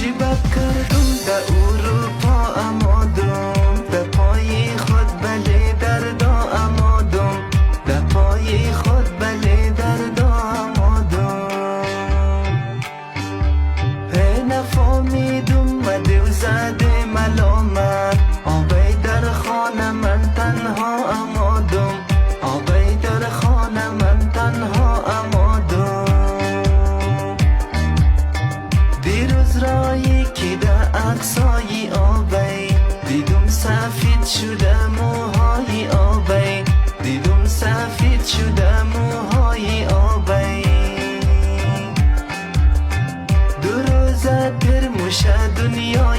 چی بد کردم در اروپا آمادم در پای خود بله دردا آمادم در پای خود بله دردا آمادم به نفهمیدم مده و زده ملامت آبی در خانه من تنها آمادم آبی در خانه من تنها آمادم دیروز رایی که در عکسای آبی دیدم سفید شده موهای آبی دیدم سفید شده موهای آبی دو روزه در موشه دنیا